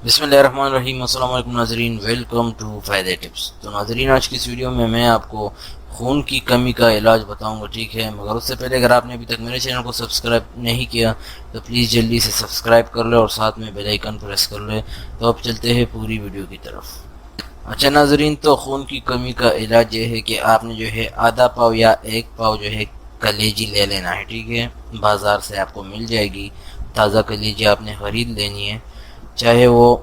بسم اللہ الرحمن الرحیم۔ السلام علیکم ناظرین، ویلکم ٹو فائدہ ٹپس۔ تو ناظرین، آج کی اس ویڈیو میں آپ کو خون کی کمی کا علاج بتاؤں گا، ٹھیک ہے؟ مگر اس سے پہلے اگر آپ نے ابھی تک میرے چینل کو سبسکرائب نہیں کیا تو پلیز جلدی سے سبسکرائب کر لیں اور ساتھ میں بیل آئیکن پریس کر لیں۔ تو اب چلتے ہیں پوری ویڈیو کی طرف۔ اچھا ناظرین، تو خون کی کمی کا علاج یہ ہے کہ آپ نے جو ہے آدھا پاؤ یا ایک پاؤ جو ہے کلیجی لے لینا ہے، ٹھیک ہے؟ بازار سے آپ کو مل جائے گی، تازہ کلیجی آپ نے خرید لینی ہے، چاہے وہ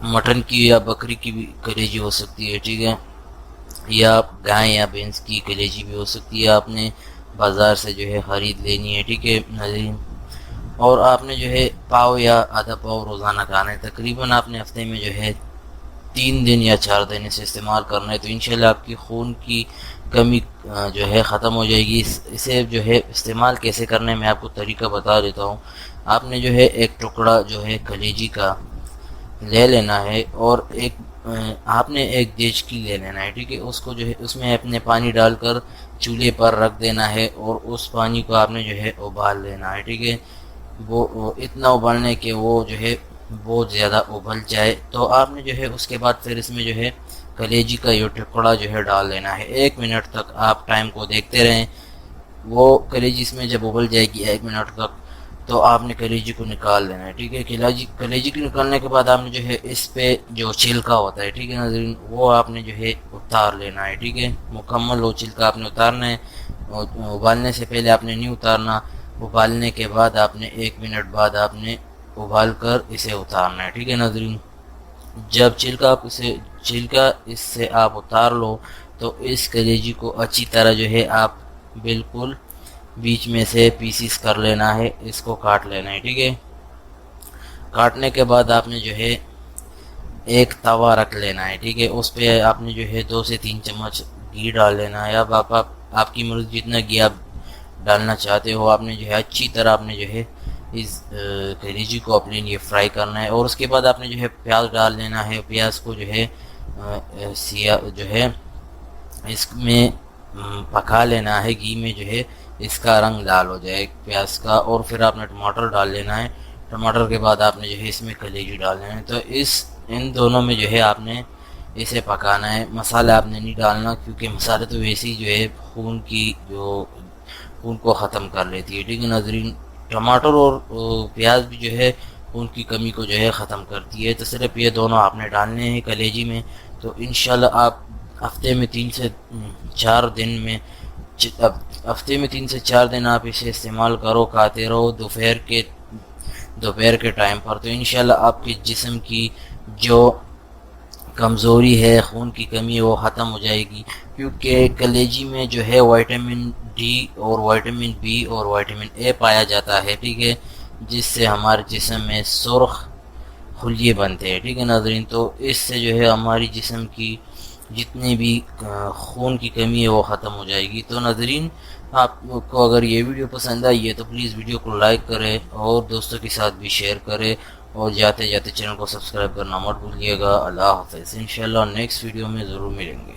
مٹن کی یا بکری کی بھی کلیجی ہو سکتی ہے، ٹھیک ہے؟ یا گائے یا بھینس کی کلیجی بھی ہو سکتی ہے، آپ نے بازار سے جو ہے خرید لینی ہے، ٹھیک ہے ناظرین؟ اور آپ نے جو ہے پاؤ یا آدھا پاؤ روزانہ کھانا ہے، تقریباً آپ نے ہفتے میں جو ہے 3 دن یا 4 دن اسے استعمال کرنا ہے، تو انشاءاللہ آپ کی خون کی کمی جو ہے ختم ہو جائے گی۔ اسے جو ہے استعمال کیسے کرنا ہے میں آپ کو طریقہ بتا دیتا ہوں۔ آپ نے جو ہے ایک ٹکڑا جو ہے کلیجی کا لے لینا ہے، اور آپ نے ایک دیچکی لے لینا ہے، ٹھیک ہے؟ اس کو جو ہے اس میں اپنے پانی ڈال کر چولہے پر رکھ دینا ہے، اور اس پانی کو آپ نے جو ہے ابال لینا ہے، ٹھیک ہے؟ وہ اتنا ابالنے کہ وہ جو ہے بہت زیادہ ابل جائے، تو آپ نے جو ہے اس کے بعد پھر اس میں جو ہے کلیجی کا یہ ٹکڑا جو ہے ڈال دینا ہے۔ 1 منٹ تک آپ ٹائم کو دیکھتے رہیں، وہ کلیجی اس میں جب ابل جائے گی 1 منٹ تک، تو آپ نے کلیجی کو نکال لینا ہے، ٹھیک ہے؟ کلیجی کو نکالنے کے بعد آپ نے جو ہے اس پہ جو چھلکا ہوتا ہے، ٹھیک ہے ناظرین، وہ آپ نے جو ہے اتار لینا ہے، ٹھیک ہے؟ مکمل وہ چھلکا آپ نے اتارنا ہے، ابالنے سے پہلے آپ نے نہیں اتارنا، ابالنے کے بعد آپ نے 1 منٹ بعد آپ نے ابال کر اسے اتارنا ہے، ٹھیک ہے ناظرین؟ جب چھلکا اس سے آپ اتار لو تو اس کلیجی کو اچھی طرح جو ہے آپ بالکل بیچ میں سے پیسز کر لینا ہے، اس کو کاٹ لینا ہے، ٹھیک ہے؟ کاٹنے کے بعد آپ نے جو ہے ایک توا رکھ لینا ہے، ٹھیک ہے؟ اس پہ آپ نے جو ہے 2 سے 3 چمچ گھی ڈال لینا ہے۔ اب آپ کی مرضی، جتنا گھی آپ ڈالنا چاہتے ہو، آپ نے جو ہے اچھی طرح آپ نے جو ہے اس کلیجی کو اپنے لیے فرائی کرنا ہے، اور اس کے بعد آپ نے جو ہے پیاز ڈال لینا ہے۔ پیاز کو جو ہے سیاہ جو ہے اس میں پکا لینا ہے گھی میں، جو ہے اس کا رنگ لال ہو جائے پیاز کا، اور پھر آپ نے ٹماٹر ڈال لینا ہے۔ ٹماٹر کے بعد آپ نے جو ہے اس میں کلیجی ڈال لینا ہے، تو ان دونوں میں جو ہے آپ نے اسے پکانا ہے۔ مسالہ آپ نے نہیں ڈالنا، کیونکہ مسالہ تو ویسے ہی جو ہے خون کو ختم کر لیتی ہے، ٹھیک ہے ناظرین؟ ٹماٹر اور پیاز بھی جو ہے خون کی کمی کو جو ہے ختم کرتی ہے، تو صرف یہ دونوں آپ نے ڈالنے ہیں کلیجی میں۔ تو انشاءاللہ آپ ہفتے میں 3 سے 4 دن آپ اسے استعمال کھاتے رہو دوپہر کے ٹائم پر، تو انشاءاللہ آپ کے جسم کی جو کمزوری ہے، خون کی کمی، وہ ختم ہو جائے گی، کیونکہ کلیجی میں جو ہے وائٹامن ڈی اور وائٹامن بی اور وائٹامن اے پایا جاتا ہے، ٹھیک ہے؟ جس سے ہمارے جسم میں سرخ خلیے بنتے ہیں، ٹھیک ہے ناظرین؟ تو اس سے جو ہے ہماری جسم کی جتنی بھی خون کی کمی ہے وہ ختم ہو جائے گی۔ تو ناظرین، آپ کو اگر یہ ویڈیو پسند آئی ہے تو پلیز ویڈیو کو لائک کریں اور دوستوں کے ساتھ بھی شیئر کریں، اور جاتے چینل کو سبسکرائب کرنا مت بھولیے گا۔ اللہ حافظ، انشاءاللہ نیکسٹ ویڈیو میں ضرور ملیں گے۔